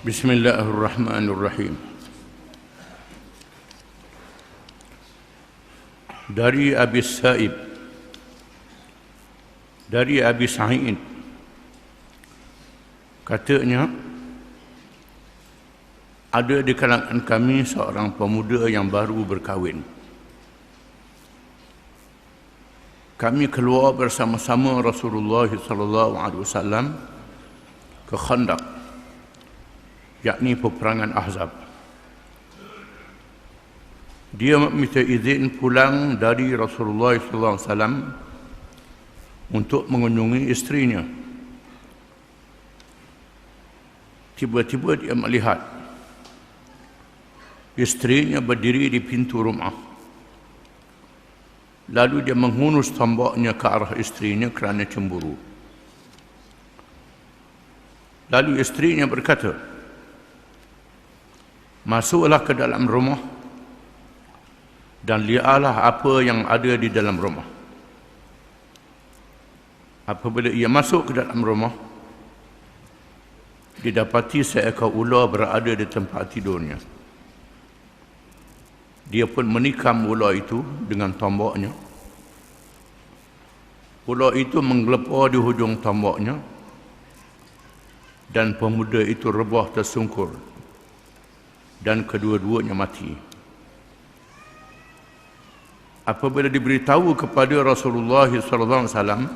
Bismillahirrahmanirrahim. Dari Abi Sa'ib, dari Abi Sa'id, katanya, ada di kalangan kami seorang pemuda yang baru berkahwin. Kami keluar bersama-sama Rasulullah SAW ke Khandaq, yakni peperangan Ahzab. Dia meminta izin pulang dari Rasulullah SAW untuk mengunjungi istrinya. Tiba-tiba dia melihat istrinya berdiri di pintu rumah. Lalu dia menghunus tombaknya ke arah istrinya kerana cemburu. Lalu istrinya berkata, "Masuklah ke dalam rumah dan lihatlah apa yang ada di dalam rumah." Apabila ia masuk ke dalam rumah, didapati seekor ular berada di tempat tidurnya. Dia pun menikam ular itu dengan tombaknya. Ular itu menggelepar di hujung tombaknya dan pemuda itu rebah tersungkur dan kedua-duanya mati. Apabila diberitahu kepada Rasulullah SAW,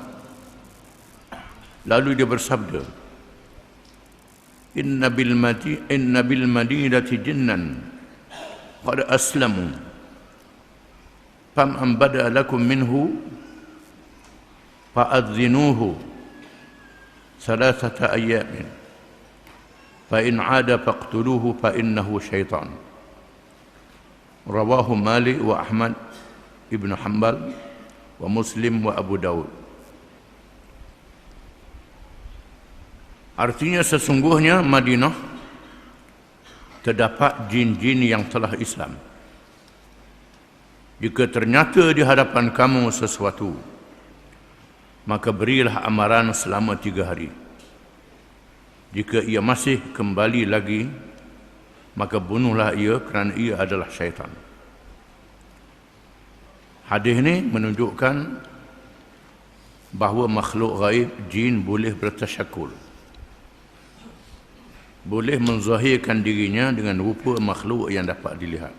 lalu dia bersabda, Inna bil madinati jinnan qad aslamu faman bada lakum minhu fa'adhinuhu thalathata ayyamin fa in 'ada faqtuluhu fa innahu syaitan. Rawahu Malik wa Ahmad Ibn Hanbal wa Muslim wa Abu Dawud. Artinya sesungguhnya Madinah terdapat jin-jin yang telah Islam. Jika ternyata di hadapan kamu sesuatu, maka berilah amaran selama 3 hari. Jika ia masih kembali lagi, maka bunuhlah ia kerana ia adalah syaitan. Hadis ini menunjukkan bahawa makhluk gaib jin boleh bertasyakul, boleh menzahirkan dirinya dengan rupa makhluk yang dapat dilihat.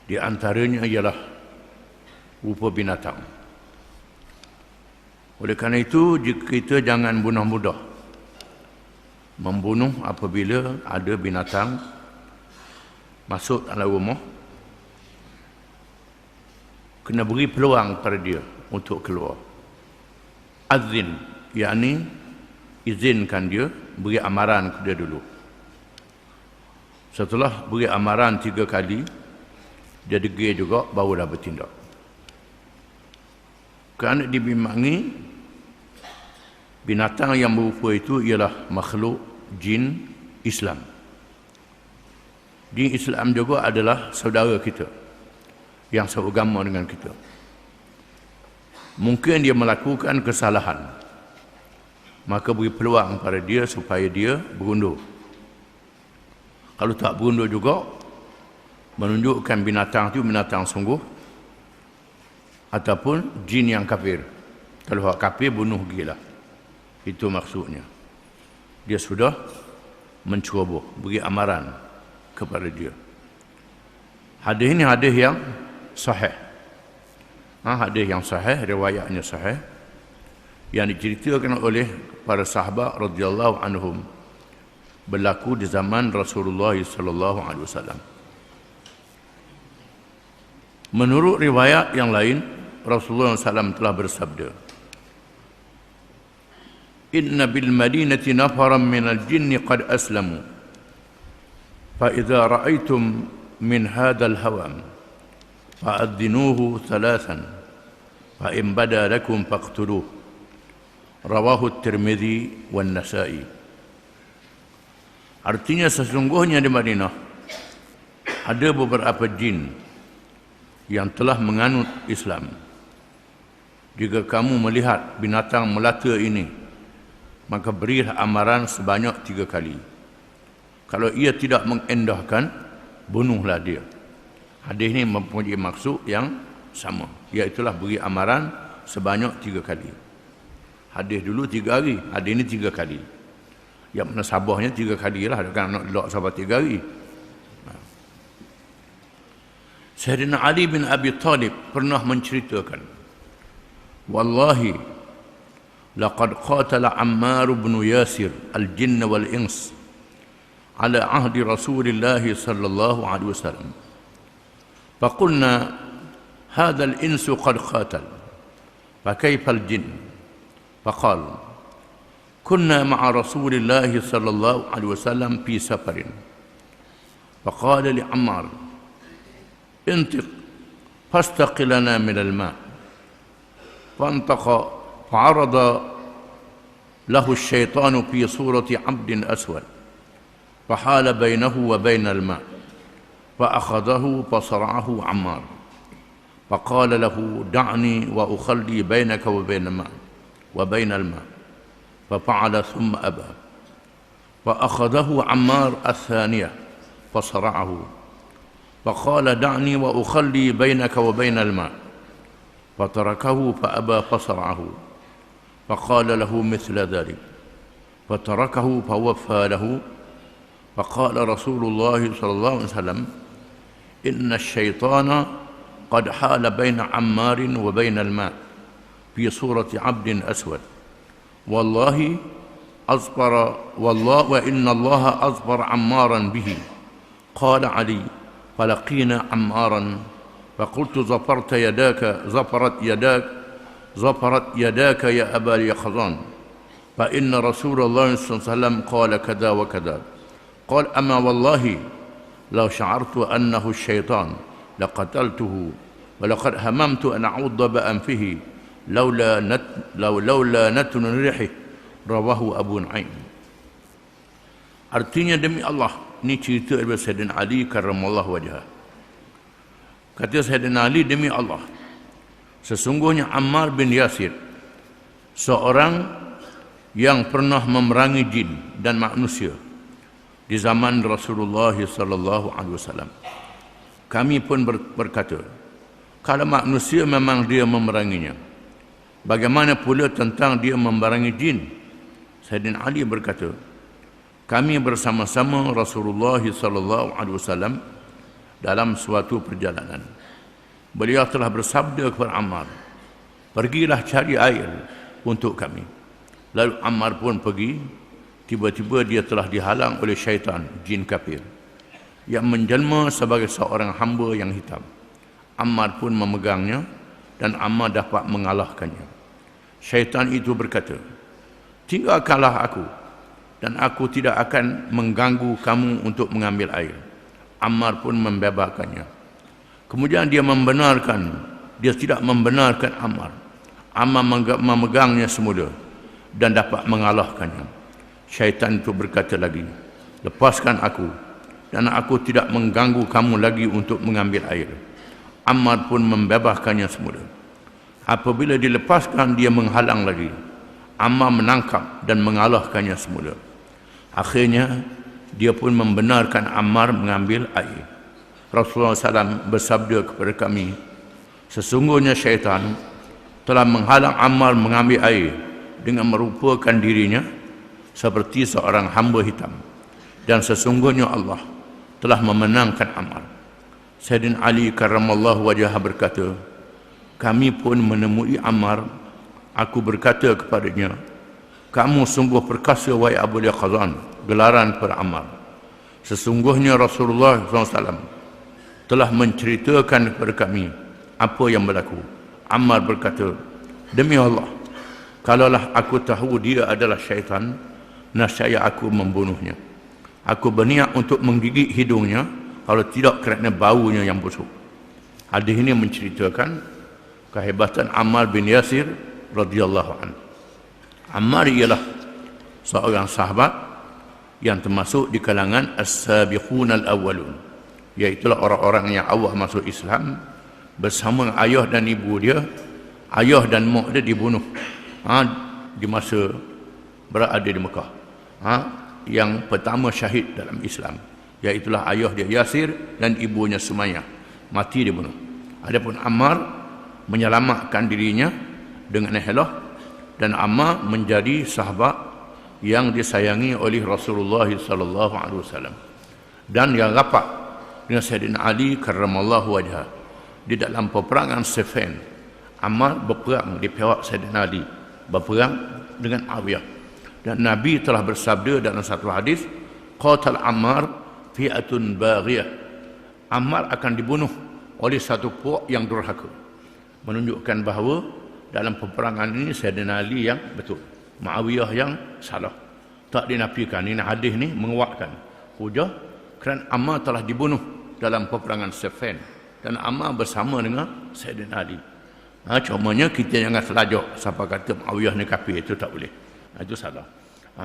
Di antaranya ialah rupa binatang. Oleh kerana itu, kita jangan mudah-mudah membunuh apabila ada binatang masuk dalam rumah. Kena beri peluang pada dia untuk keluar. Azin, yakni izinkan dia, beri amaran kepada dia dulu. Setelah beri amaran 3 kali, dia degil juga, barulah bertindak. Kerana dibimbangi, binatang yang berupa itu ialah makhluk jin Islam. Jin Islam juga adalah saudara kita yang seagama dengan kita. Mungkin dia melakukan kesalahan, maka beri peluang pada dia supaya dia berundur. Kalau tak berundur juga, menunjukkan binatang itu binatang sungguh ataupun jin yang kafir. Kalau orang kafir, bunuh gila. Itu maksudnya. Dia sudah mencuba, beri amaran kepada dia. Hadis ini hadis yang sahih. Hadis yang sahih, riwayatnya sahih, yang diceritakan oleh para sahabat radhiyallahu anhum, berlaku di zaman Rasulullah SAW. Menurut riwayat yang lain, Rasulullah SAW telah bersabda, Inna bil madinati nafaran minal jinni qad aslamu fa idza ra'aytum min hadzal hawam fa'adhinuhu thalathan fa in bada lakum faqtuluhu. Rawahu Tirmidzi wan Nasa'i. Artinya sesungguhnya di Madinah ada beberapa jin yang telah menganut Islam. Jika kamu melihat binatang melata ini, maka berilah amaran sebanyak 3 kali. Kalau ia tidak mengendahkan, bunuhlah dia. Hadis ini mempunyai maksud yang sama, iaitulah beri amaran sebanyak 3 kali. Hadis dulu 3 hari, hadis ini 3 kali. Yang mana sabahnya 3 kali lah, kan nak lok sabar 3 hari. Sayyidina Ali bin Abi Talib pernah menceritakan, wallahi laqad qatala Ammar bin Yasir al-jinn wal-ins ala ahdi Rasulillah sallallahu alaihi wasallam. Faqulna hadha al-ins qad qatal, fakayfa al-jinn? Faqal kunna ma'a Rasulillah sallallahu alaihi wasallam fi safarin. Faqala li Ammar انطق فاستق لنا من الماء. فانطق فعرض له الشيطان في صورة عبد أسود فحال بينه وبين الماء فأخذه فصرعه عمار فقال له دعني وأخلي بينك وبين الماء ففعل ثم أبى فأخذه عمار الثانية فصرعه فقال دعني وأخلي بينك وبين الماء فتركه فأبى فصرعه فقال له مثل ذلك فتركه فوفى له فقال رسول الله صلى الله عليه وسلم إن الشيطان قد حال بين عمار وبين الماء في صورة عبد أسود والله وإن الله أصبر عمارا به. قال علي فلقينا عمارا فقلت ظفرت يداك يا أبا اليقظان فإن رسول الله صلى الله عليه وسلم قال كذا وكذا. قال أما والله لو شعرت أنه الشيطان لقتلته ولقد هممت أن أعض بأنفه لولا نتن ريحه. رواه أبو نعيم. Artinya demi Allah, ini cerita daripada Sayyidina Ali karramallahu wajhah. Kata Sayyidina Ali, demi Allah, sesungguhnya Ammar bin Yasir seorang yang pernah memerangi jin dan manusia di zaman Rasulullah sallallahu alaihi wasallam. Kami pun berkata, kalau manusia memang dia memeranginya, bagaimana pula tentang dia memerangi jin? Sayyidina Ali berkata, kami bersama-sama Rasulullah sallallahu alaihi wasallam dalam suatu perjalanan. Beliau telah bersabda kepada Ammar, pergilah cari air untuk kami. Lalu Ammar pun pergi. Tiba-tiba dia telah dihalang oleh syaitan, jin kafir, yang menjelma sebagai seorang hamba yang hitam. Ammar pun memegangnya dan Ammar dapat mengalahkannya. Syaitan itu berkata, tinggalkanlah aku dan aku tidak akan mengganggu kamu untuk mengambil air. Ammar pun membebaskannya. Kemudian dia tidak membenarkan Ammar. Ammar memegangnya semula dan dapat mengalahkannya. Syaitan itu berkata lagi, lepaskan aku dan aku tidak mengganggu kamu lagi untuk mengambil air. Ammar pun membebaskannya semula. Apabila dilepaskan, dia menghalang lagi. Ammar menangkap dan mengalahkannya semula. Akhirnya dia pun membenarkan Ammar mengambil air. Rasulullah SAW bersabda kepada kami, sesungguhnya syaitan telah menghalang Ammar mengambil air dengan merupakan dirinya seperti seorang hamba hitam, dan sesungguhnya Allah telah memenangkan Ammar. Sayyidina Ali karramallahu wajhah berkata, kami pun menemui Ammar. Aku berkata kepadanya, kamu sungguh perkasa wahai Abu Yaqzan, gelaran kepada Ammar. Sesungguhnya Rasulullah SAW telah menceritakan kepada kami apa yang berlaku. Ammar berkata, demi Allah, kalaulah aku tahu dia adalah syaitan, nescaya aku membunuhnya. Aku berniat untuk menggigit hidungnya, kalau tidak kerana baunya yang busuk. Hadis ini menceritakan kehebatan Ammar bin Yasir radhiyallahu anhu. Ammar ialah seorang sahabat yang termasuk di kalangan as-sabiqun al-awwalun, iaitu orang-orang yang awal masuk Islam bersama ayah dan ibu dia. Ayah dan mak dia dibunuh di masa berada di Mekah. Yang pertama syahid dalam Islam, iaitulah ayah dia Yasir dan ibunya Sumayyah, mati dibunuh. Adapun Ammar menyelamatkan dirinya dengan ihlah, dan Ammar menjadi sahabat yang disayangi oleh Rasulullah sallallahu alaihi wasallam dan yang rapat dengan Sayyidina Ali karramallahu wajhah. Di dalam peperangan Siffin, Ammar berperang di pihak Sayyidina Ali, berperang dengan Muawiyah, dan Nabi telah bersabda dalam satu hadis, qatal Ammar fi'atun baghiyah, Ammar akan dibunuh oleh satu puak yang durhaka, menunjukkan bahawa dalam peperangan ini Sayyidina Ali yang betul, Muawiyah yang salah. Tak dinafikan. Ini hadis ni menguatkan hujah kerana Ammar telah dibunuh dalam peperangan Siffin, dan Ammar bersama dengan Sayyidina Ali. Cumanya kita jangan selajak siapa kata Muawiyah ni kafir, itu tak boleh. Itu salah.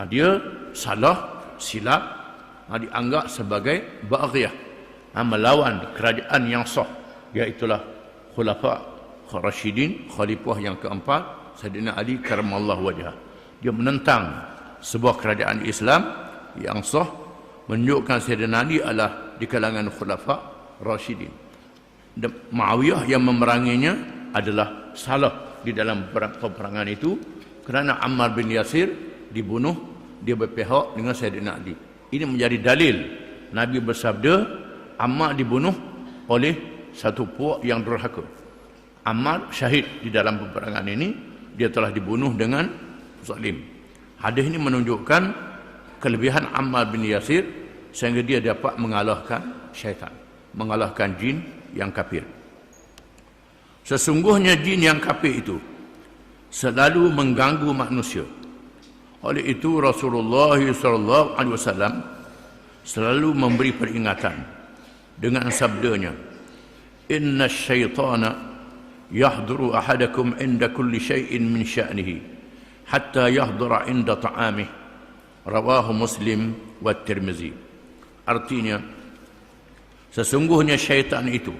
Dia salah, silap, dianggap sebagai baghiyah, melawan kerajaan yang sah, iaitulah Khulafa Rasyidin, khalifah yang keempat Sayyidina Ali karramallahu wajhah. Dia menentang sebuah kerajaan Islam yang sah, menunjukkan Sayyidina Ali adalah di kalangan Khulafa Rasyidin. Muawiyah yang memeranginya adalah salah di dalam peperangan itu, kerana Ammar bin Yasir dibunuh, dia berpihak dengan Sayyidina Ali. Ini menjadi dalil Nabi bersabda, Ammar dibunuh oleh satu puak yang durhaka. Ammar syahid di dalam peperangan ini, dia telah dibunuh dengan zalim. Hadis ini menunjukkan kelebihan Ammar bin Yasir sehingga dia dapat mengalahkan syaitan, mengalahkan jin yang kafir. Sesungguhnya jin yang kafir itu selalu mengganggu manusia. Oleh itu Rasulullah SAW selalu memberi peringatan dengan sabdanya, inna syaitana yahduru ahadakum inda kulli syai'in min sya'nihi hatta yahdura inda ta'amih, rawahu Muslim wa Tirmizi. Artinya, sesungguhnya syaitan itu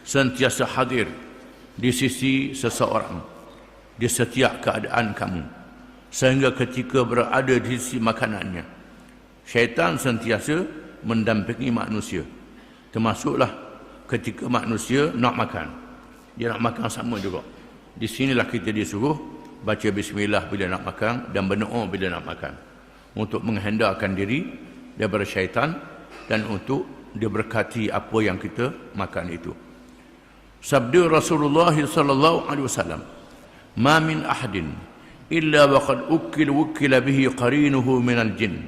sentiasa hadir di sisi seseorang di setiap keadaan kamu, sehingga ketika berada di sisi makanannya, syaitan sentiasa mendampingi manusia, termasuklah ketika manusia nak makan, dia nak makan sama juga. Di sinilah kita disuruh baca bismillah bila nak makan dan berdoa bila nak makan, untuk menghindarkan diri daripada syaitan dan untuk diberkati apa yang kita makan itu. Sabda Rasulullah sallallahu alaihi wasallam, ma min ahadin illa waqad wukkila bihi qarinuhu minal jin.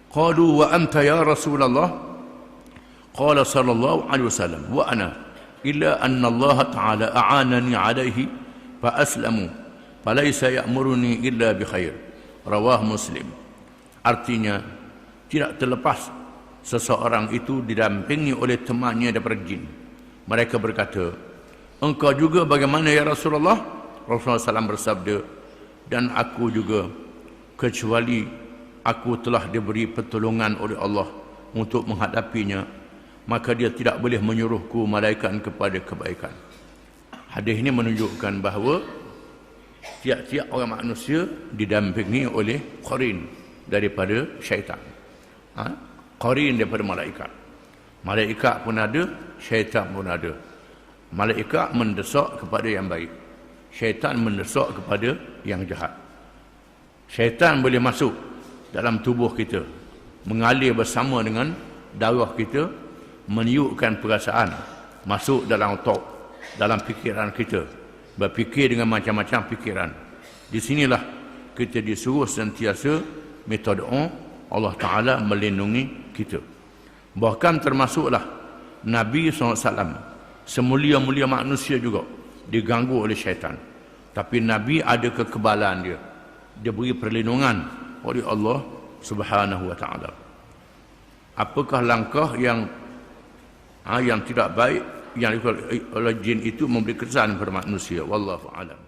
Qalu wa anta ya Rasulullah? Qala sallallahu alaihi wasallam, wa ana illa anna Allah ta'ala a'anani alaihi fa aslamu falaysa ya'muruni illa bi khair, rawah Muslim. Artinya, tidak terlepas seseorang itu didampingi oleh temannya daripada jin. Mereka berkata, engkau juga bagaimana ya Rasulullah? Rasulullah SAW bersabda, dan aku juga, kecuali aku telah diberi pertolongan oleh Allah untuk menghadapinya, maka dia tidak boleh menyuruhku malaikat kepada kebaikan. Hadis ini menunjukkan bahawa tiap-tiap orang manusia didampingi oleh qarin daripada syaitan, qarin daripada malaikat. Malaikat pun ada, syaitan pun ada. Malaikat mendesak kepada yang baik, syaitan mendesak kepada yang jahat. Syaitan boleh masuk dalam tubuh kita, mengalir bersama dengan darah kita, meniupkan perasaan, masuk dalam otak, dalam fikiran kita, berfikir dengan macam-macam fikiran. Di sinilah kita disuruh sentiasa minta doa, Allah Ta'ala melindungi kita. Bahkan termasuklah Nabi SAW, semulia-mulia manusia juga diganggu oleh syaitan, tapi Nabi ada kekebalan dia, dia beri perlindungan oleh Allah Subhanahu wa Ta'ala. Apakah langkah yang tidak baik yang dilakukan oleh jin itu memberi kesan kepada manusia? Wallahu a'lam.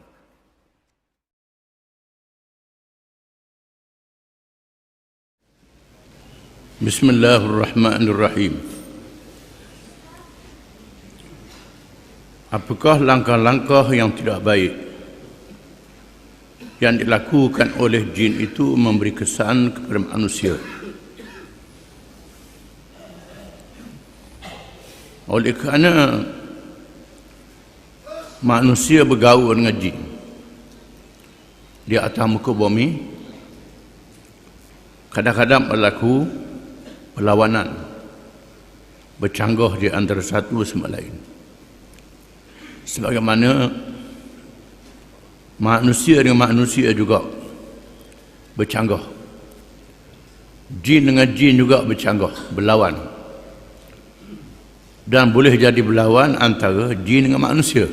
Bismillahirrahmanirrahim. Apakah langkah-langkah yang tidak baik yang dilakukan oleh jin itu memberi kesan kepada manusia. Oleh kerana manusia bergaul dengan jin di atas muka bumi, kadang-kadang berlaku perlawanan, bercanggah di antara satu sama lain. Sebagaimana manusia dengan manusia juga bercanggah, jin dengan jin juga bercanggah, berlawan, dan boleh jadi berlawan antara jin dengan manusia.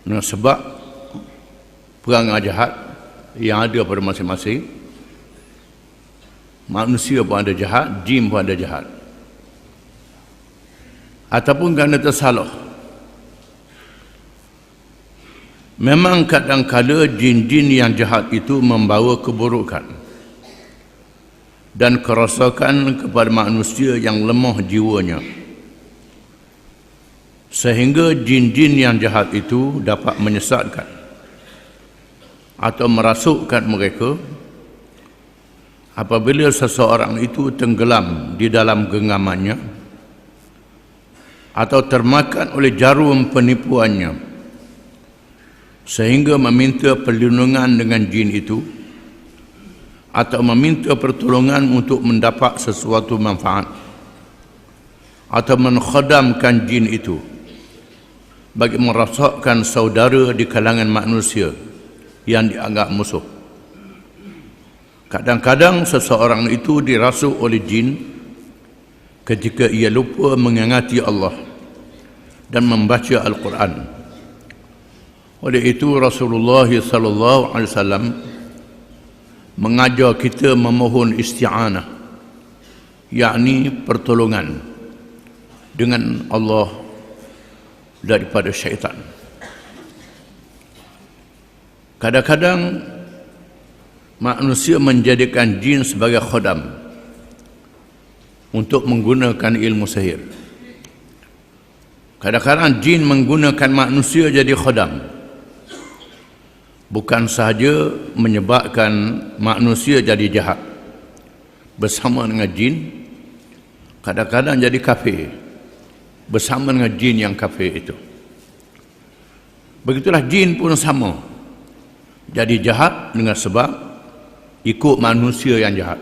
Dengan sebab perangai jahat yang ada pada masing-masing, manusia pun ada jahat, jin pun ada jahat. Ataupun kerana tersalah. Memang kadang-kala jin-jin yang jahat itu membawa keburukan dan kerosakan kepada manusia yang lemah jiwanya, sehingga jin-jin yang jahat itu dapat menyesatkan atau merasukkan mereka apabila seseorang itu tenggelam di dalam genggamannya atau termakan oleh jarum penipuannya, sehingga meminta perlindungan dengan jin itu atau meminta pertolongan untuk mendapat sesuatu manfaat atau menkhadamkan jin itu bagi merasakkan saudara di kalangan manusia yang dianggap musuh. Kadang-kadang seseorang itu dirasuk oleh jin ketika ia lupa mengingati Allah dan membaca Al-Quran. Oleh itu Rasulullah sallallahu alaihi wasallam mengajar kita memohon isti'anah, yakni pertolongan dengan Allah daripada syaitan. Kadang-kadang manusia menjadikan jin sebagai khadam untuk menggunakan ilmu sihir. Kadang-kadang jin menggunakan manusia jadi khadam, bukan sahaja menyebabkan manusia jadi jahat bersama dengan jin, kadang-kadang jadi kafir bersama dengan jin yang kafir itu. Begitulah jin pun sama, jadi jahat dengan sebab ikut manusia yang jahat,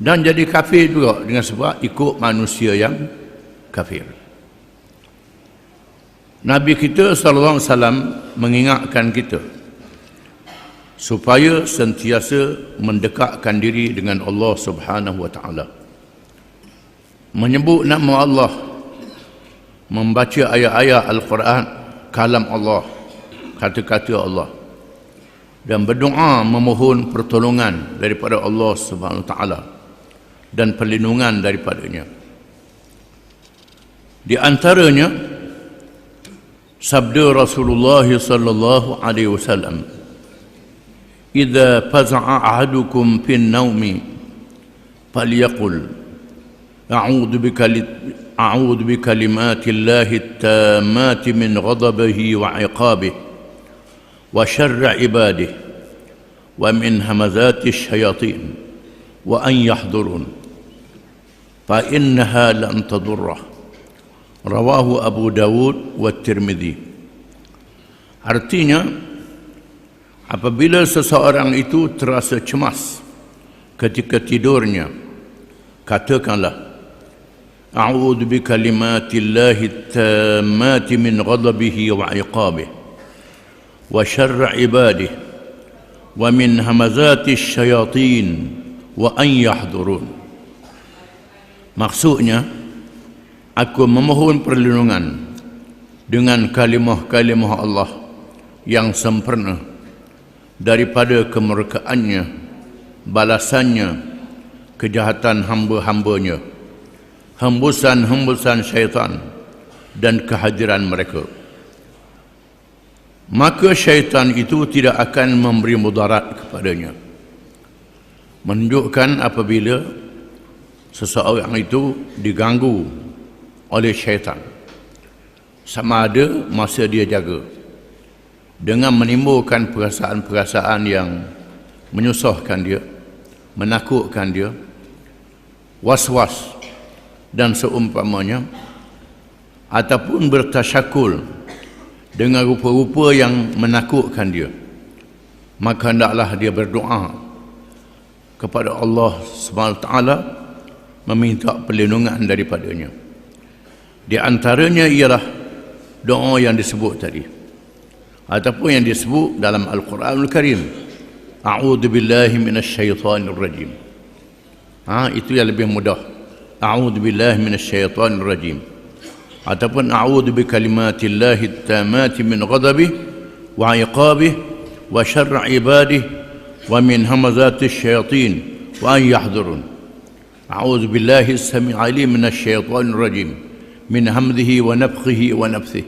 dan jadi kafir juga dengan sebab ikut manusia yang kafir. Nabi kita sallallahu alaihi wasallam mengingatkan kita supaya sentiasa mendekatkan diri dengan Allah Subhanahu wa taala. Menyebut nama Allah, membaca ayat-ayat Al-Quran, kalam Allah, kata-kata Allah, dan berdoa memohon pertolongan daripada Allah Subhanahu wa taala dan perlindungan daripadanya. Di antaranya sabda Rasulullah sallallahu alaihi wasallam, "Idza faza'a ahadukum fin naumi falyaqul a'udzu bikalimati Allahi at-tammati min ghadabihi wa 'iqabihi wa syarri ibadihi wa min hamazati asy-syayatin wa an yahdurun fa innaha lan tadurrah." Rawahu Abu Dawud wa Tirmidzi. Artinya, apabila seseorang itu terasa cemas ketika tidurnya, katakanlah, "A'udzu bikalimatillahi tammati min ghadabihi wa 'iqabihi wa syarri ibadihi wa min hamazati asy-syayatin wa an yahdurun." Maksudnya, aku memohon perlindungan dengan kalimah-kalimah Allah yang sempurna daripada kemurkaannya, balasannya, kejahatan hamba-hambanya, hembusan-hembusan syaitan dan kehadiran mereka. Maka syaitan itu tidak akan memberi mudarat kepadanya. Menunjukkan apabila seseorang itu diganggu oleh syaitan, sama ada masa dia jaga dengan menimbulkan perasaan-perasaan yang menyusahkan dia, menakutkan dia, was-was dan seumpamanya, ataupun bertasyakul dengan rupa-rupa yang menakutkan dia, maka hendaklah dia berdoa kepada Allah SWT, meminta perlindungan daripadanya. Di antaranya ialah doa yang disebut tadi, ataupun yang disebut dalam Al-Quranul Karim, A'udzu billahi minasyaitonir rajim. Itu yang lebih mudah. A'udzu billahi minasyaitonir rajim. Ataupun a'udzu bikalimatillahi tammati min ghadabihi wa 'iqabihi wa syarri 'ibadihi wa min hamazatis syayatin wa an yahdurun. A'udzu billahi as-sami'il 'alim minasyaitonir rajim min hamdihi wa nafthihi wa nafthihi.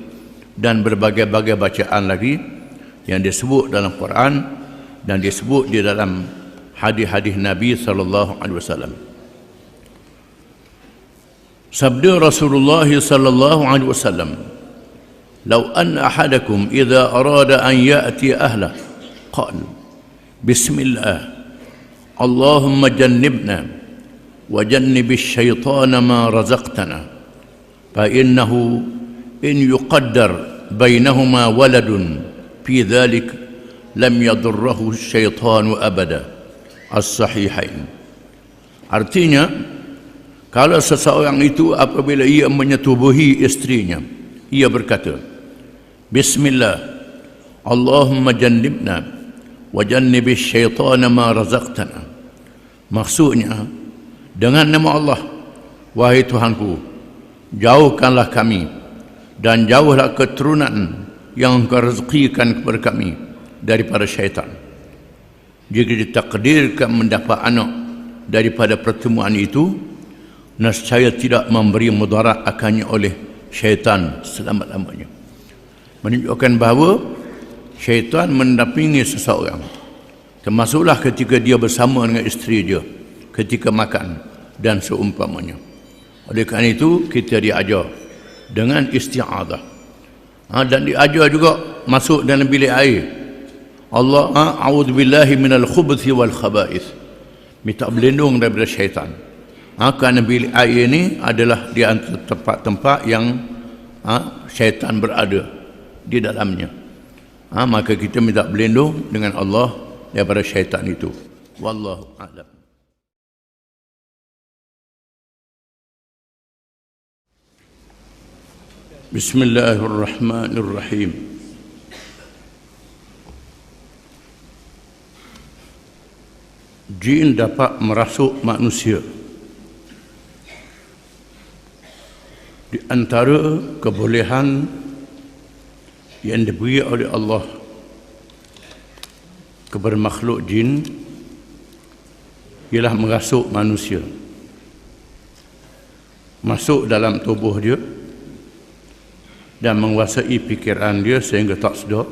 Dan berbagai-bagai bacaan lagi yang disebut dalam Quran dan disebut di dalam hadis-hadis Nabi sallallahu alaihi wasallam. Sabda Rasulullah sallallahu alaihi wasallam, "Law anna ahadakum idza arada an ya'ti ahlah qala bismillah Allahumma jannibna wa jannibish syaitana ma razaqtana fa innahu in yuqaddar bainahuma waladun fi dhalik lam yadurruhu syaitanu abada." As-Sahihain. Artinya, kalau seseorang itu apabila ia menyetubuhi istrinya, ia berkata, Bismillah Allahumma jannibna wa jannibish syaitana ma razaqtana. Maksudnya, dengan nama Allah, wahai Tuhanku, jauhkanlah kami dan jauhlah keturunan yang Engkau rezekikan kepada kami daripada syaitan. Jika ditakdirkan mendapat anak daripada pertemuan itu, nescaya tidak memberi mudarat akannya oleh syaitan selama-lamanya. Menunjukkan bahawa syaitan mendampingi seseorang, termasuklah ketika dia bersama dengan isteri dia, ketika makan dan seumpamanya. Oleh kerana itu, kita diajar dengan isti'adah. Dan diajar juga masuk dalam bilik air. Allah, a'udzu billahi minal khubuthi wal khaba'ith. Minta berlindung daripada syaitan. Kerana bilik air ini adalah di antara tempat-tempat yang syaitan berada di dalamnya. Maka kita minta berlindung dengan Allah daripada syaitan itu. Wallahu a'lam. Bismillahirrahmanirrahim. Jin dapat merasuk manusia. Di antara kebolehan yang diberi oleh Allah kepada makhluk jin ialah merasuk manusia, masuk dalam tubuh dia dan menguasai fikiran dia sehingga tak sedar,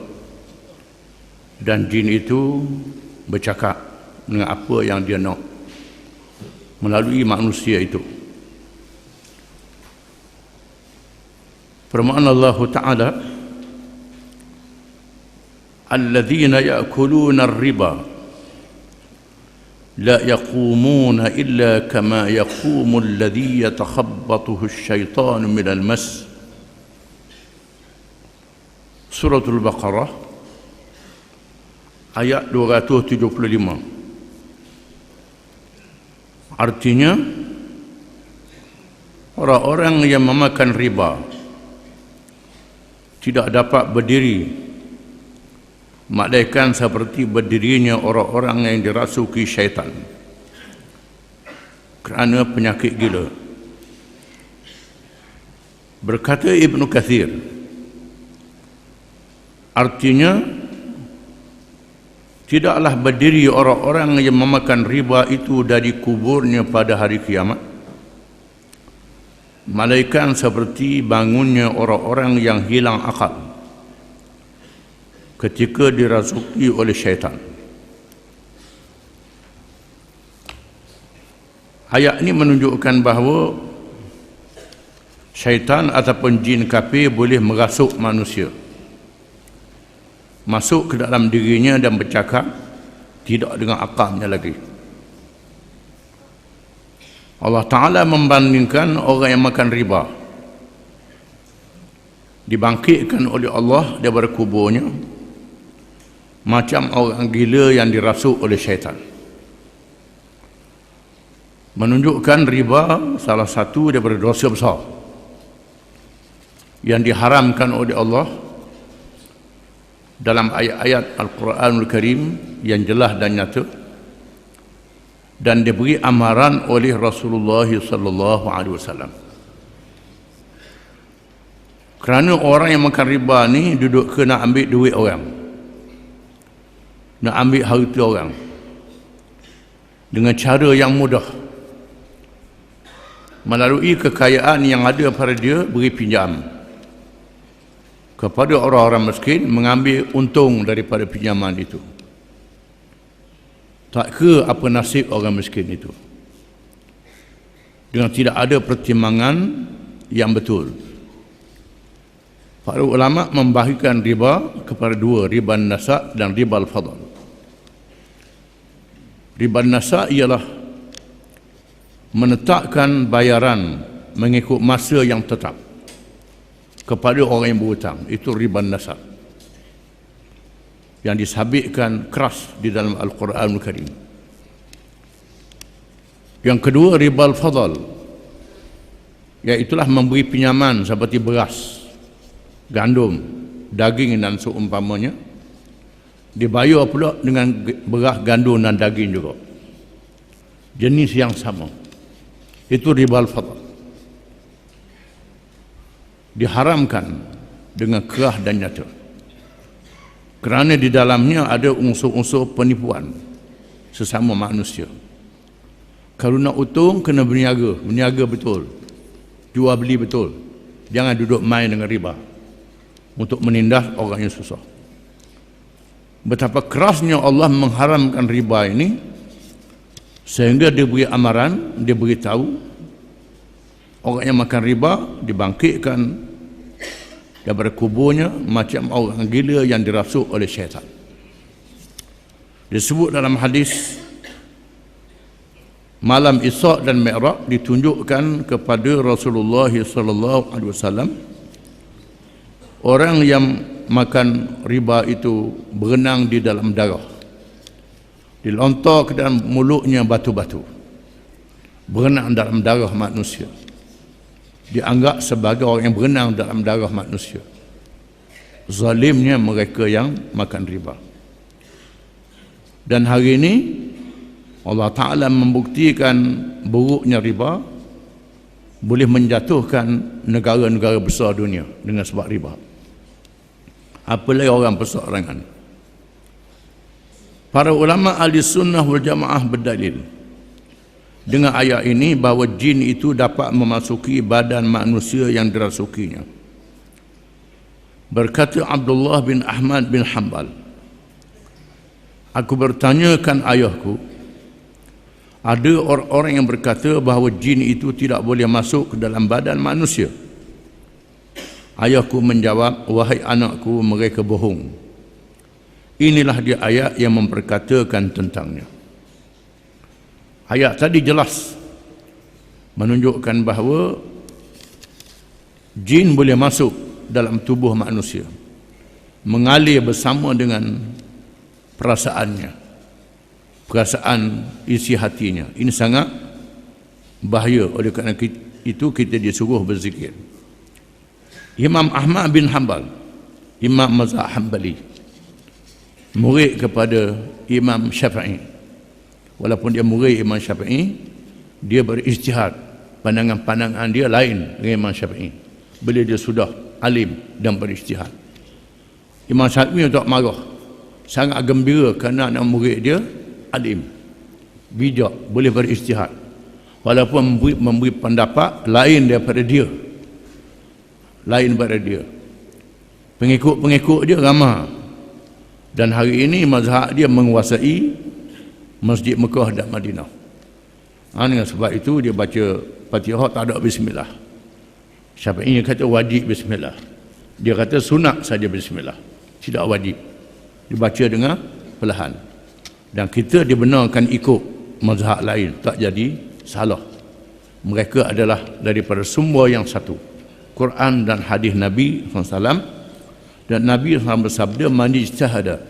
dan jin itu bercakap dengan apa yang dia nak melalui manusia itu. Firman Allah Ta'ala, "Alladzina ya'kuluna ar-riba la yaqumuna illa kama yaqumu alladhi yatakhabbathu asy-syaitanu minal mas." Suratul Baqarah ayat 275. Artinya, orang-orang yang memakan riba tidak dapat berdiri melainkan seperti berdirinya orang-orang yang dirasuki syaitan kerana penyakit gila. Berkata Ibnu Katsir, artinya tidaklah berdiri orang-orang yang memakan riba itu dari kuburnya pada hari kiamat, malaikat seperti bangunnya orang-orang yang hilang akal ketika dirasuki oleh syaitan. Ayat ini menunjukkan bahawa syaitan ataupun jin kafir boleh merasuk manusia. masuk ke dalam dirinya dan bercakap tidak dengan akalnya lagi. Allah Ta'ala membandingkan orang yang makan riba dibangkitkan oleh Allah daripada kuburnya macam orang gila yang dirasuk oleh syaitan. Menunjukkan riba salah satu daripada dosa besar yang diharamkan oleh Allah dalam ayat-ayat Al-Quranul Karim yang jelas dan nyata, dan diberi amaran oleh Rasulullah sallallahu alaihi wasallam. Kerana orang yang makan riba ni duduk kena ambil duit orang, nak ambil harta orang dengan cara yang mudah, melalui kekayaan yang ada pada dia, beri pinjam kepada orang-orang miskin, mengambil untung daripada pinjaman itu. Tak ke apa nasib orang miskin itu, dengan tidak ada pertimbangan yang betul. Para ulama membahagikan riba kepada dua, riba nasa dan riba al-fadl. Riba nasa ialah menetapkan bayaran mengikut masa yang tetap kepada orang yang berhutang. Itu riba nasa yang disabitkan keras di dalam Al-Quranul Karim. Yang kedua, riba al-fadl, iaitulah memberi pinjaman seperti beras, gandum, daging dan seumpamanya, dibayar pula dengan beras, gandum dan daging juga, jenis yang sama. Itu riba al-fadl. Diharamkan dengan keras dan nyata, kerana di dalamnya ada unsur-unsur penipuan sesama manusia. Kalau nak untung, kena berniaga betul, jual beli betul. Jangan duduk main dengan riba untuk menindas orang yang susah. Betapa kerasnya Allah mengharamkan riba ini, sehingga dia beri amaran, dia beritahu orang yang makan riba dibangkitkan daripada kuburnya macam orang gila yang dirasuk oleh syaitan. Disebut dalam hadis, malam Isra' dan Mi'raj ditunjukkan kepada Rasulullah sallallahu alaihi wasallam orang yang makan riba itu berenang di dalam darah, dilontar ke dalam mulutnya batu-batu, berenang dalam darah manusia, dianggap sebagai orang yang berenang dalam darah manusia. Zalimnya mereka yang makan riba. Dan hari ini Allah Ta'ala membuktikan buruknya riba boleh menjatuhkan negara-negara besar dunia dengan sebab riba. Apalagi orang perseorangan. Para ulama ahli sunnah wal jamaah berdalil dengan ayat ini bahawa jin itu dapat memasuki badan manusia yang dirasukinya. Berkata Abdullah bin Ahmad bin Hanbal, aku bertanyakan ayahku, ada orang-orang yang berkata bahawa jin itu tidak boleh masuk ke dalam badan manusia. Ayahku menjawab, wahai anakku, mereka bohong. Inilah dia ayat yang memperkatakan tentangnya. Ayat tadi jelas menunjukkan bahawa jin boleh masuk dalam tubuh manusia, mengalir bersama dengan perasaannya, perasaan isi hatinya. Ini sangat bahaya. Oleh kerana itu kita disuruh berzikir. Imam Ahmad bin Hanbal, Imam mazhab Hanbali, murid kepada Imam Syafi'i. Walaupun dia murid Imam Syafi'i, dia berijtihad. Pandangan-pandangan dia lain dengan Imam Syafi'i. Bila dia sudah alim dan berijtihad, Imam Syafi'i tak marah, sangat gembira kerana anak murid dia alim, bijak, boleh berijtihad, walaupun memberi pendapat lain daripada dia, pengikut-pengikut dia ramai. Dan hari ini mazhab dia menguasai Masjid Mekah dan Madinah. Dengan sebab itu dia baca Fatihah tak ada bismillah. Syafi'i kata wajib bismillah, dia kata sunat saja bismillah, tidak wajib. dibaca dengan perlahan. Dan kita dibenarkan ikut mazhab lain, tak jadi salah. Mereka adalah daripada sumber yang satu, Quran dan hadis Nabi SAW. Dan Nabi SAW bersabda, man ijtahada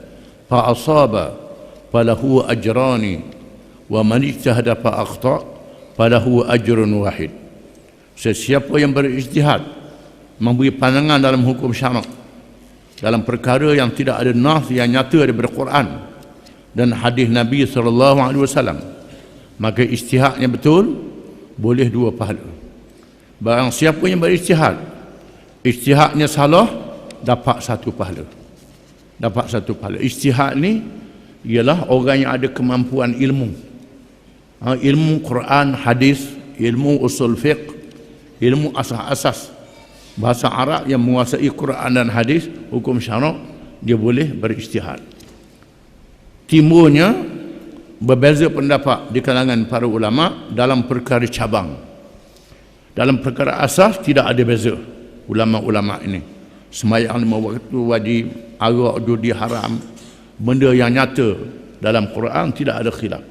fa asaba falahu ajrani wa man ijtahada fa akhta falahu ajrun wahid. Sesiapa yang berijtihad memberi pandangan dalam hukum syarak, dalam perkara yang tidak ada nas yang nyata daripada Quran dan hadis Nabi SAW, maka ijtihadnya betul, boleh 2 pahala. Barang siapa yang berijtihad, ijtihadnya salah, dapat 1 pahala. Dapat 1 pahala. Ijtihad ni ialah orang yang ada kemampuan ilmu. Ilmu Quran, hadis, ilmu usul fiqh, ilmu asas-asas bahasa Arab, yang menguasai Quran dan hadis, hukum syarak, dia boleh berijtihad. Timbulnya berbeza pendapat di kalangan para ulama dalam perkara cabang. Dalam perkara asas tidak ada beza ulama-ulama ini. Sembahyang 5 waktu wajib, arak judi haram, benda yang nyata dalam Quran tidak ada khilaf.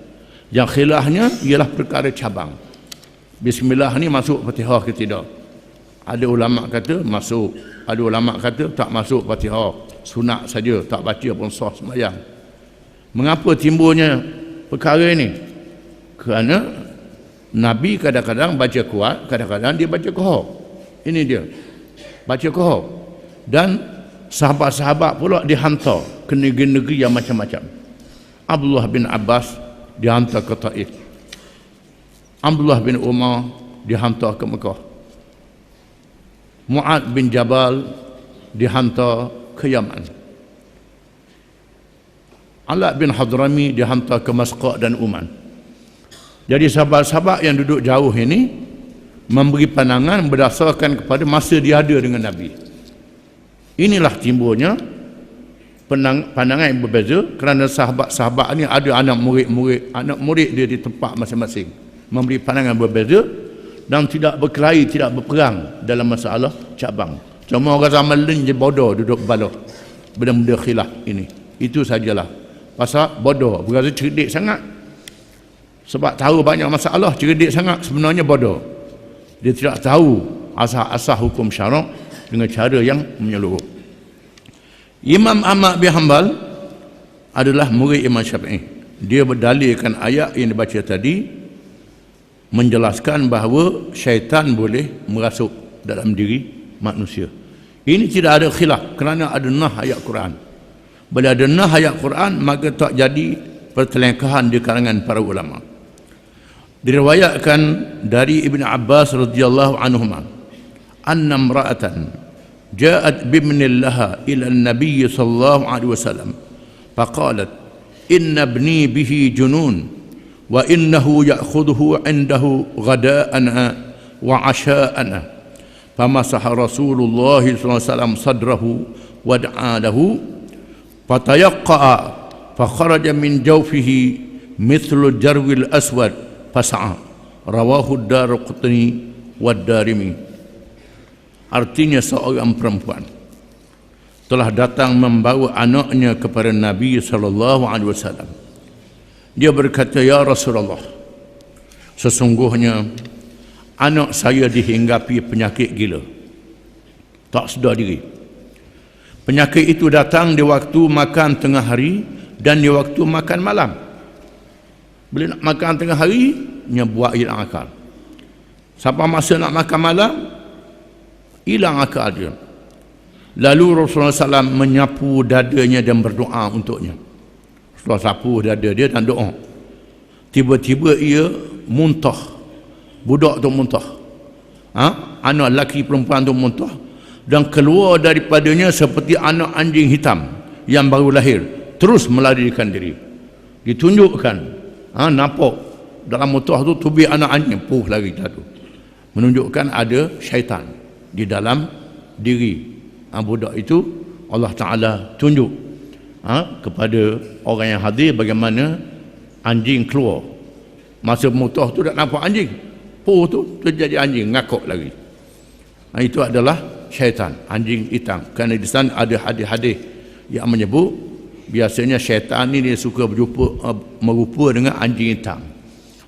Yang khilafnya ialah perkara cabang. Bismillah ni masuk Fatihah ke tidak? Ada ulama kata masuk, ada ulama kata tak masuk Fatihah, sunat saja, tak baca pun sah sembahyang. Mengapa timbulnya perkara ini? Kerana Nabi kadang-kadang baca kuat, kadang-kadang dia baca kohor. Ini dia, baca kohor. Dan sahabat-sahabat pula dihantar ke negeri-negeri yang macam-macam. Abdullah bin Abbas dihantar ke Taif, Abdullah bin Umar dihantar ke Mekah, Mu'ad bin Jabal dihantar ke Yaman, Ala bin Hadrami dihantar ke Masqat dan Uman. Jadi sahabat-sahabat yang duduk jauh ini memberi pandangan berdasarkan kepada masa dia ada dengan Nabi. Inilah timbulnya pandangan yang berbeza, kerana sahabat-sahabat ini ada anak murid dia di tempat masing-masing, memberi pandangan berbeza dan tidak berkelahi, tidak berperang dalam masalah cabang. Cuma orang zaman lain je bodoh duduk bala benda-benda khilaf ini. Itu sajalah. Pasal bodoh, berasa cerdik sangat. Sebab tahu banyak masalah, cerdik sangat, sebenarnya bodoh. Dia tidak tahu asas-asas hukum syarak dengan cara yang menyeluruh. Imam Ahmad bin Hanbal adalah murid Imam Syafi'i. Dia berdalilkan ayat yang dibaca tadi, menjelaskan bahawa syaitan boleh merasuk dalam diri manusia. Ini tidak ada khilaf kerana ada nah ayat Quran. Bila ada nah ayat Quran, maka tak jadi pertelengkahan di kalangan para ulama. Diriwayatkan dari Ibn Abbas radhiyallahu anhuma, anna imra'atan ja'at bibnin laha ila an-nabiy sallallahu alaihi wasallam faqalat inna ibni bihi junun wa innahu ya'khudhuhu 'indahu ghada'ana wa 'asha'ana. Famasaha Rasulullah sallallahu alaihi wasallam sadrahu wa da'a lahu fatayaqqa fa kharaja min jawfihi mithlu jarwil aswad fasa'a. Rawahu ad-Daraqutni wad-Darimi. Artinya seorang perempuan telah datang membawa anaknya kepada Nabi sallallahu alaihi wasallam. Dia berkata, ya Rasulullah, sesungguhnya anak saya dihinggapi penyakit gila, tak sedar diri. Penyakit itu datang di waktu makan tengah hari dan di waktu makan malam. Bila nak makan tengah hari, dia buat hilang akal. Sampai masa nak makan malam, hilang akal dia. Lalu Rasulullah SAW menyapu dadanya dan berdoa untuknya. Rasulullah sapu dada dia dan doa. Tiba-tiba ia muntah. Budak tu muntah. Anak lelaki perempuan tu muntah. Dan keluar daripadanya seperti anak anjing hitam yang baru lahir. Terus melarikan diri. Ditunjukkan. Nampak dalam muntah tu tubi anak anjing. Lari jatuh. Menunjukkan ada syaitan di dalam diri budak itu. Allah Ta'ala tunjuk kepada orang yang hadir bagaimana anjing keluar. Masa muntah tu tak nampak anjing, tu terjadi anjing ngakuk lagi. Itu adalah syaitan, anjing hitam. Kerana di sana ada hadis-hadis yang menyebut Biasanya syaitan ni dia suka merupa dengan anjing hitam.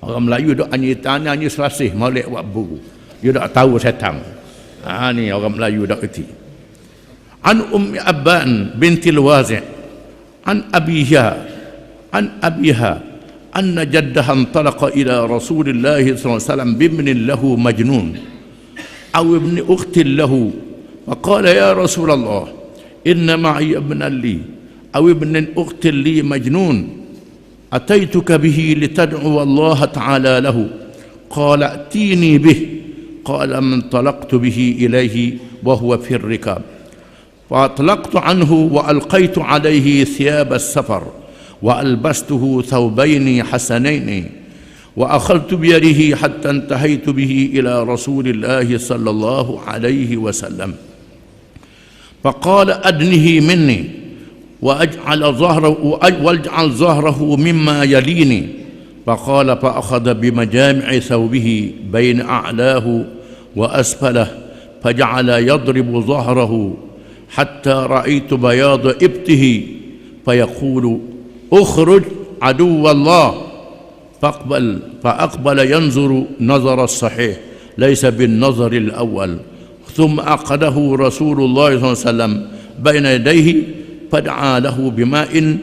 Orang Melayu dok anjing hitam ni anjing selasih, molek buat buru. Dia tak tahu syaitan. Ni orang Melayu tak kerti. An Ummi Abban bintil Wazi' an abiha anna jaddaha antalaqa ila Rasulillah sallallahu alaihi wasallam bibnin lahu majnun aw ibn ukhtin lahu faqala ya Rasulullah inna ma'i ibnan li aw ibn ukhtin li majnun ataituka bihi litad'u Allah ta'ala lahu qala a'tini bih قال من طلقت به إليه وهو في الركاب فأطلقت عنه وألقيت عليه ثياب السفر وألبسته ثوبين حسنين وأخذت بيده حتى انتهيت به إلى رسول الله صلى الله عليه وسلم فقال أدنه مني واجعل ظهره مما يليني فقال فأخذ بمجامع ثوبه بين أعلاه وأسفله فجعل يضرب ظهره حتى رأيت بياض إبته فيقول اخرج عدو الله فأقبل ينظر نظر الصحيح ليس بالنظر الأول ثم أخذه رسول الله صلى الله عليه وسلم بين يديه فدعا له بماء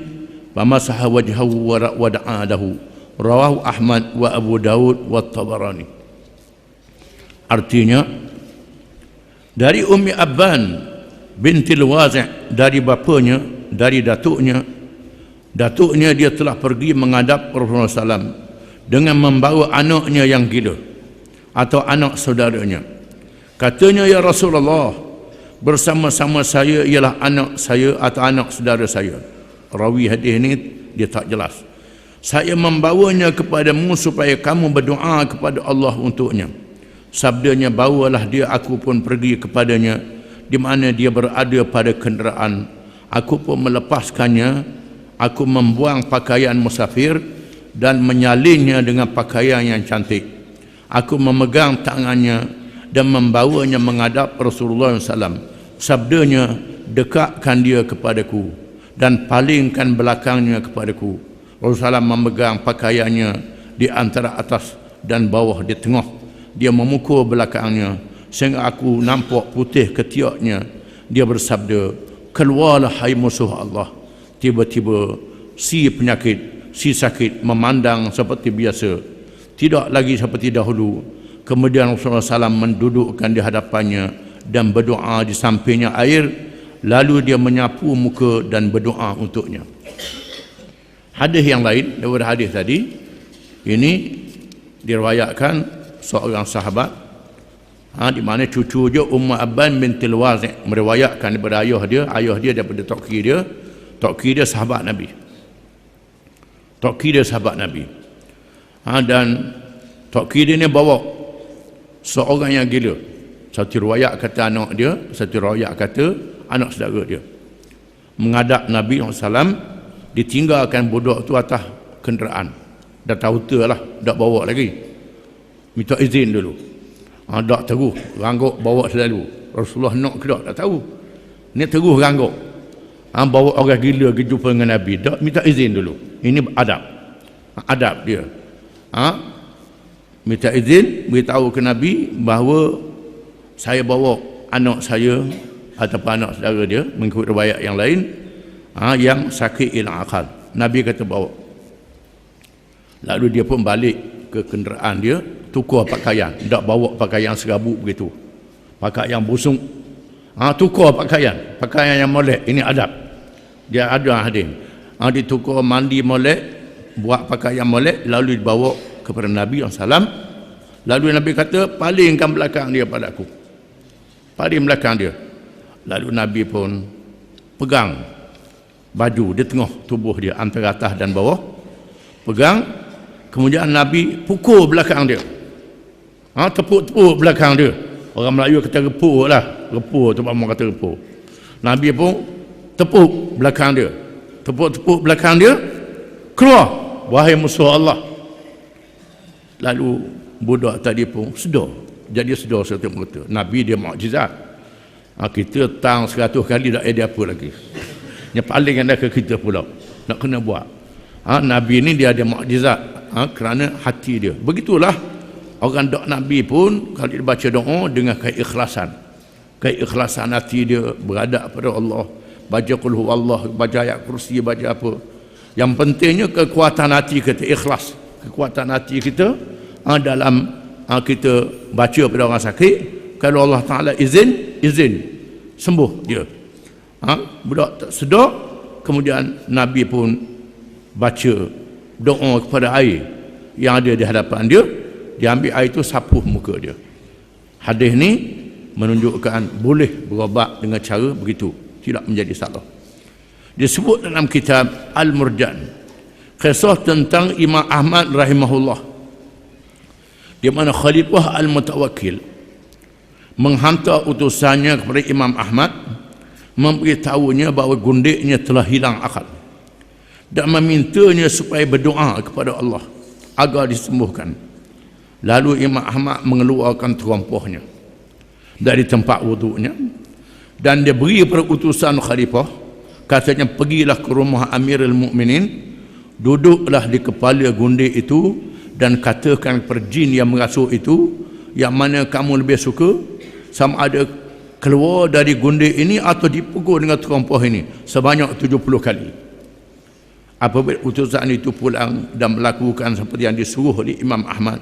فمسح وجهه ودعا له Rawahu Ahmad wa Abu Daud wa Tabarani. Artinya dari Ummi Abban bintil Wazi' dari bapanya, dari datuknya dia telah pergi menghadap Rasulullah SAW dengan membawa anaknya yang gila atau anak saudaranya. Katanya, ya Rasulullah, bersama-sama saya ialah anak saya atau anak saudara saya. Rawi hadis ini dia tak jelas. Saya membawanya kepadamu supaya kamu berdoa kepada Allah untuknya. Sabdanya, bawalah dia, aku pun pergi kepadanya di mana dia berada pada kenderaan. Aku pun melepaskannya, aku membuang pakaian musafir dan menyalinnya dengan pakaian yang cantik. Aku memegang tangannya dan membawanya menghadap Rasulullah SAW. Sabdanya, dekatkan dia kepadaku dan palingkan belakangnya kepadaku. Rasulullah memegang pakaiannya di antara atas dan bawah di tengah. Dia memukul belakangnya sehingga aku nampak putih ketiaknya. Dia bersabda, keluarlah hai musuh Allah. Tiba-tiba si penyakit, si sakit memandang seperti biasa, tidak lagi seperti dahulu. Kemudian Rasulullah SAW mendudukkan di hadapannya dan berdoa di sampingnya air. Lalu dia menyapu muka dan berdoa untuknya. Hadis yang lain daripada hadis tadi ini diriwayatkan seorang sahabat di mana cucu dia Ummu Abban bintil Wazi' meriwayatkan daripada ayah dia daripada toki dia sahabat Nabi. Dan toki dia ni bawa seorang yang gila. Satu riwayat kata anak dia, satu riwayat kata anak saudara dia. Menghadap Nabi SAW, ditinggalkan budak tu atas kenderaan. Dah tahu lah, dah bawa lagi. Minta izin dulu. Tak terus, rangguk bawa selalu. Rasulullah nak ke tak tahu. Ni terus rangguk. Bawa orang gila pergi jumpa dengan Nabi. Tak minta izin dulu. Ini adab. Adab dia. Minta izin, beritahu ke Nabi bahawa saya bawa anak saya ataupun anak saudara dia, mengikut riwayat yang lain, yang sakit ilang akal. Nabi kata bawa. Lalu dia pun balik ke kenderaan dia, tukar pakaian. Tak bawa pakaian serabut begitu, pakaian busung. Tukar pakaian yang molek. Ini adab. Dia ada hadis. Ditukar mandi molek, buat pakaian molek, lalu dibawa kepada Nabi SAW. Lalu Nabi kata, palingkan belakang dia pada aku. Paling belakang dia. Lalu Nabi pun pegang baju di tengah tubuh dia, antara atas dan bawah, pegang. Kemudian Nabi pukul belakang dia, tepuk-tepuk belakang dia. Orang Melayu kata repuk lah, repuk tu orang kata repuk. Nabi pun tepuk belakang dia, tepuk-tepuk belakang dia. Keluar, wahai musuh Allah. Lalu budak tadi pun sedar. Jadi sedar serta merta. Nabi dia mukjizat. Kita tang 100 kali tak ada apa lagi. Yang paling anda ke kita pula nak kena buat. Nabi ni dia ada mukjizat kerana hati dia. Begitulah orang dok Nabi pun kalau dia baca doa dengan keikhlasan hati dia beradab pada Allah, baca qul huwallah, baca ayat kursi, baca apa. Yang pentingnya kekuatan hati kita ikhlas. Kekuatan hati kita dalam kita baca pada orang sakit, kalau Allah Taala izin sembuh dia. Budak tak sedar, kemudian Nabi pun baca doa kepada air yang ada di hadapan dia, dia ambil air itu sapuh muka dia. Hadis ni menunjukkan boleh berubat dengan cara begitu, tidak menjadi salah. Disebut dalam kitab Al-Murjan kisah tentang Imam Ahmad rahimahullah, di mana Khalifah Al-Mutawakkil menghantar utusannya kepada Imam Ahmad, memberitahunya bahawa gundiknya telah hilang akal dan memintanya supaya berdoa kepada Allah agar disembuhkan. Lalu Imam Ahmad mengeluarkan terompahnya dari tempat wuduknya dan dia beri pada utusan khalifah, katanya pergilah ke rumah Amirul Mukminin, duduklah di kepala gundik itu dan katakan kepada jin yang merasuk itu, yang mana kamu lebih suka, sama ada keluar dari gundik ini atau dipukul dengan terompah ini sebanyak 70 kali. Apabila utusan itu pulang dan melakukan seperti yang disuruh oleh Imam Ahmad,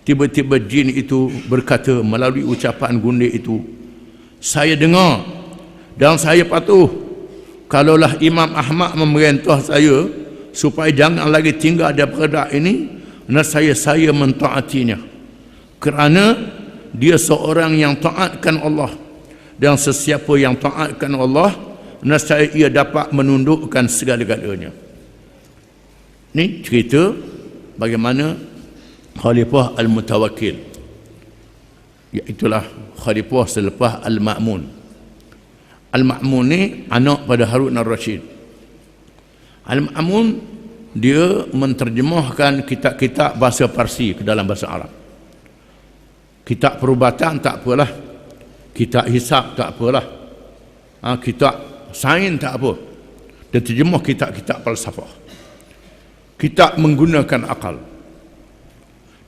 tiba-tiba jin itu berkata melalui ucapan gundik itu, saya dengar dan saya patuh. Kalaulah Imam Ahmad memerintah saya supaya jangan lagi tinggal di perdak ini, saya mentaatinya, kerana dia seorang yang taatkan Allah, dan sesiapa yang taatkan Allah, nescaya ia dapat menundukkan segala-galanya. Ini cerita bagaimana Khalifah Al-Mutawakkil, iaitulah Khalifah selepas Al-Ma'mun. Al-Ma'mun ni anak pada Harun Ar-Rashid. Al-Ma'mun dia menterjemahkan kitab-kitab bahasa Parsi ke dalam bahasa Arab. Kitab perubatan tak apalah, kitab hisab tak apalah, kitab sains tak apa. Dia terjemah kitab-kitab falsafah, kitab menggunakan akal.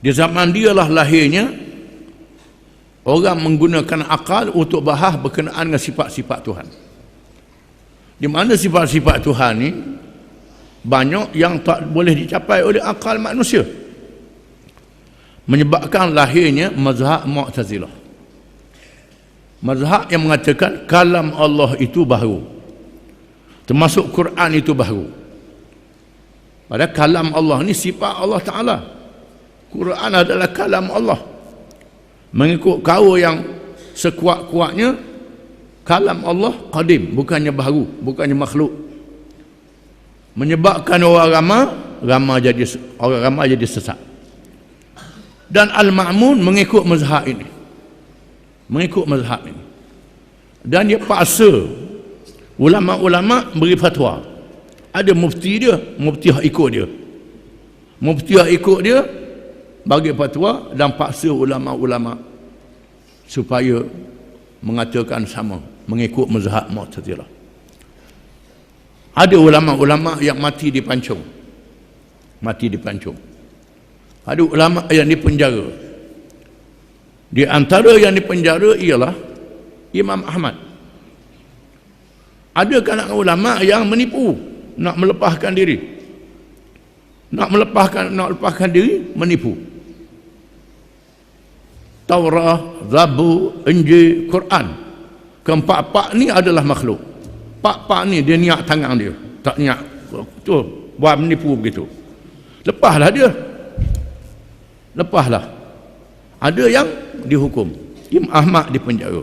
Di zaman dia lah lahirnya orang menggunakan akal untuk bahas berkenaan dengan sifat-sifat Tuhan. Di mana sifat-sifat Tuhan ni banyak yang tak boleh dicapai oleh akal manusia, menyebabkan lahirnya mazhab Mu'tazilah. Mazhab yang mengatakan kalam Allah itu baharu, termasuk Quran itu baharu. Padahal kalam Allah ni sifat Allah Ta'ala. Quran adalah kalam Allah. Mengikut kaum yang sekuat-kuatnya, kalam Allah qadim, bukannya baharu, bukannya makhluk. Menyebabkan orang ramai jadi sesat. Dan Al-Ma'mun mengikut mazhab ini, dan dia paksa ulama-ulama beri fatwa. Ada mufti dia, mufti hak ikut dia bagi fatwa dan paksa ulama-ulama supaya mengatakan sama, mengikut mazhab Mu'tazilah. Ada ulama-ulama yang mati dipancung. Ada ulama yang dipenjara. Di antara yang dipenjara ialah Imam Ahmad. Ada kalangan ulama yang menipu, nak melepaskan diri, menipu. Taurat, Zabur, Injil, Quran, keempat-empat ni adalah makhluk. Pak ni dia niat tangan dia, tak niat tu buat menipu begitu. Lepaslah dia. Ada yang dihukum. Imam Ahmad dipenjara.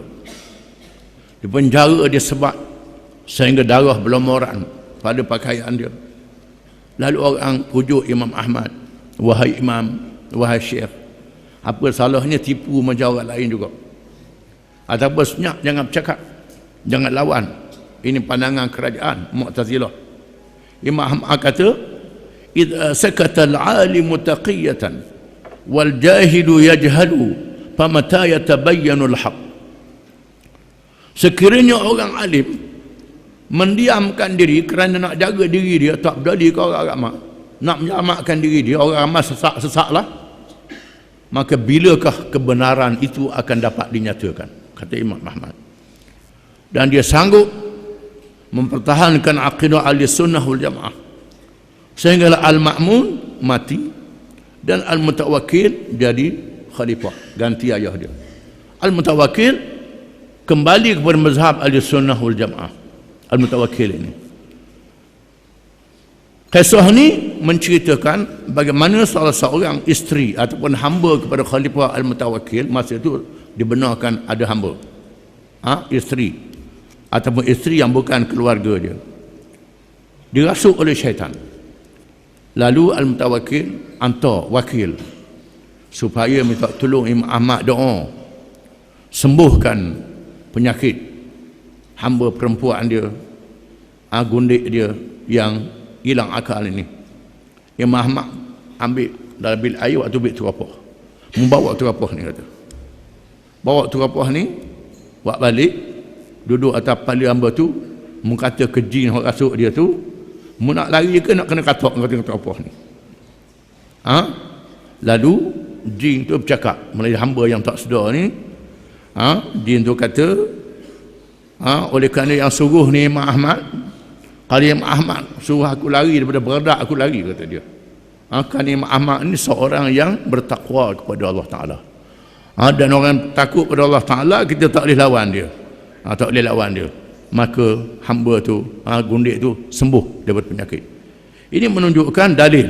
Dia sebat sehingga darah berlumuran pada pakaian dia. Lalu orang pujuk Imam Ahmad, wahai imam, wahai syekh, apa salahnya tipu macam orang lain juga? Ataupun senyap, jangan bercakap, jangan lawan. Ini pandangan kerajaan Mu'tazilah. Imam Ahmad kata, idza sakata al-'alimu taqiyatan wal jahilu yajhalu famata yatabayyanu al-haq. Sekiranya orang alim mendiamkan diri kerana nak jaga diri dia, tak berani ke orang ramai, nak menyelamatkan diri dia, orang ramai sesak-sesak lah, maka bilakah kebenaran itu akan dapat dinyatakan, kata Imam Ahmad. Dan dia sanggup mempertahankan akidah Ahlussunnah wal Jamaah sehinggalah Al-Ma'mun mati dan Al-Mutawakkil jadi khalifah, ganti ayah dia. Al-Mutawakkil kembali kepada mazhab Ahlussunnah wal Jamaah. Al-Mutawakkil ini, kisah ni menceritakan bagaimana salah seorang isteri ataupun hamba kepada Khalifah Al-Mutawakkil, masa itu dibenarkan ada hamba, isteri ataupun isteri yang bukan keluarga dia, dirasuk oleh syaitan. Lalu Al-Mutawakkil hantar wakil supaya minta tolong Imam Ahmad doa sembuhkan penyakit hamba perempuan dia, gundik dia yang hilang akal ini. Imam Ahmad ambil air atau ambil terapah, membawa terapah ni, kata bawa terapah ni, buat balik, duduk atas kepala hamba tu, mengata ke jin yang rasuk dia tu, mu nak lari ke nak kena katok kata terapah ni. Lalu jin tu bercakap melalui hamba yang tak sedar ni. Jin tu kata, oleh kerana yang suruh ni Imam Ahmad, kalau Imam Ahmad suruh aku lari daripada beradak, aku lari, kata dia. Kerana Imam Ahmad ni seorang yang bertakwa kepada Allah Ta'ala, dan orang takut kepada Allah Ta'ala, kita tak boleh lawan dia, tak boleh lawan dia. Maka hamba tu, gundik tu sembuh daripada penyakit. Ini menunjukkan dalil.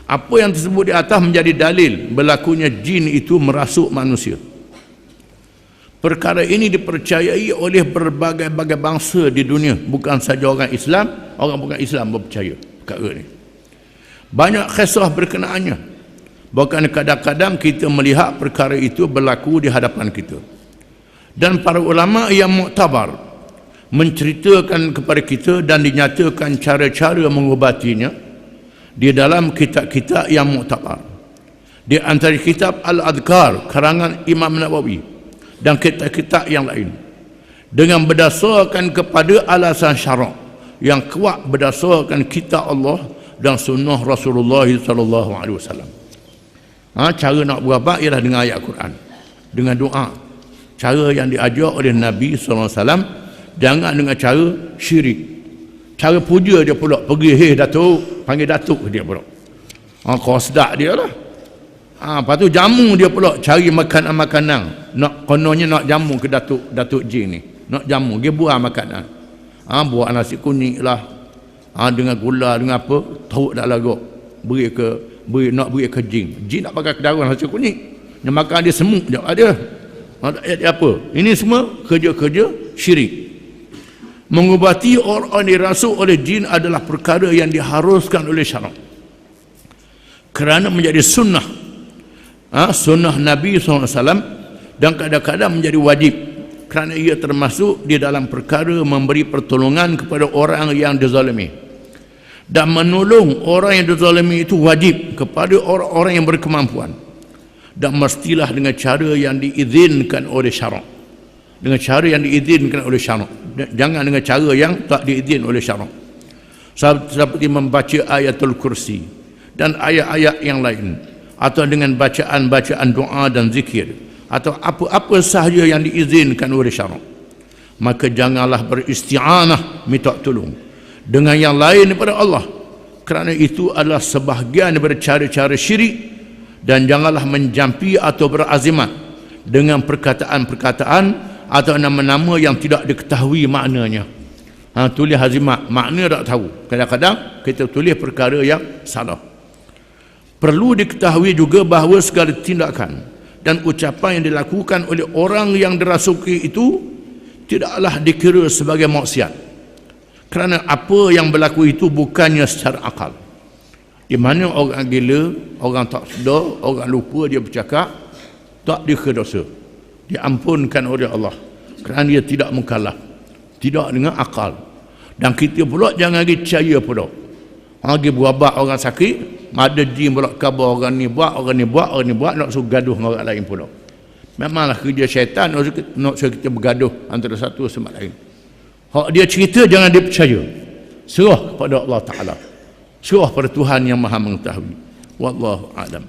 Apa yang tersebut di atas menjadi dalil berlakunya jin itu merasuk manusia. Perkara ini dipercayai oleh berbagai-bagai bangsa di dunia, bukan saja orang Islam, orang bukan Islam berpercaya perkara ini. Banyak kisah berkenaannya. Bahkan kadang-kadang kita melihat perkara itu berlaku di hadapan kita. Dan para ulama yang muktabar menceritakan kepada kita dan dinyatakan cara-cara mengubatinya di dalam kitab-kitab yang muktabar. Di antara kitab Al-Adhkar karangan Imam Nawawi dan kitab-kitab yang lain, dengan berdasarkan kepada alasan syarak yang kuat berdasarkan kitab Allah dan sunnah Rasulullah sallallahu alaihi wasallam. Cara nak berubat ialah dengan ayat Quran, dengan doa, cara yang diajar oleh Nabi sallallahu alaihi wasallam, jangan dengan cara syirik. Cara puja dia pula pergi, datuk, panggil datuk dia pula, kau sedak dia lah. Lepas tu jamu dia pula, cari makanan-makanan, nak kononnya nak jamu ke datuk jin ni, nak jamu dia buat makanan, buat nasi kuning lah, dengan gula, dengan apa, tahu dah lagak, nak beri ke jin nak pakai kedaruan nasi kuning, yang makan dia semut je ada. Apa ini semua kerja-kerja syirik. Mengubati orang dirasuk oleh jin adalah perkara yang diharuskan oleh syarak, kerana menjadi sunnah, sunnah Nabi SAW, dan kadang-kadang menjadi wajib kerana ia termasuk di dalam perkara memberi pertolongan kepada orang yang dizalimi, dan menolong orang yang dizalimi itu wajib kepada orang-orang yang berkemampuan, dan mestilah dengan cara yang diizinkan oleh syarak, dengan cara yang diizinkan oleh syarak, jangan dengan cara yang tak diizinkan oleh syarak, seperti membaca ayatul kursi dan ayat-ayat yang lain, atau dengan bacaan-bacaan doa dan zikir, atau apa-apa sahaja yang diizinkan oleh syarak. Maka janganlah beristi'anah, minta tolong dengan yang lain daripada Allah, kerana itu adalah sebahagian daripada cara-cara syirik. Dan janganlah menjampi atau berazimat dengan perkataan-perkataan atau nama-nama yang tidak diketahui maknanya. Tulis azimat, makna tak tahu. Kadang-kadang kita tulis perkara yang salah. Perlu diketahui juga bahawa segala tindakan dan ucapan yang dilakukan oleh orang yang dirasuki itu tidaklah dikira sebagai maksiat, kerana apa yang berlaku itu bukannya secara akal. Di mana orang gila, orang tak sedar, orang lupa dia bercakap, tak dikira dosa, diampunkan oleh Allah, kerana dia tidak mukallaf, tidak dengan akal. Dan kita pula jangan percaya pula, pergi berubat orang sakit, ada jin pula khabar orang ni buat, orang ni buat, orang ni buat, nak suruh gaduh dengan orang lain pula. Memanglah kerja syaitan nak suruh kita bergaduh antara satu sama lain. Hak dia cerita jangan dia percaya. Serah kepada Allah Ta'ala. Serah pada Tuhan yang Maha mengetahui. Wallahu a'lam.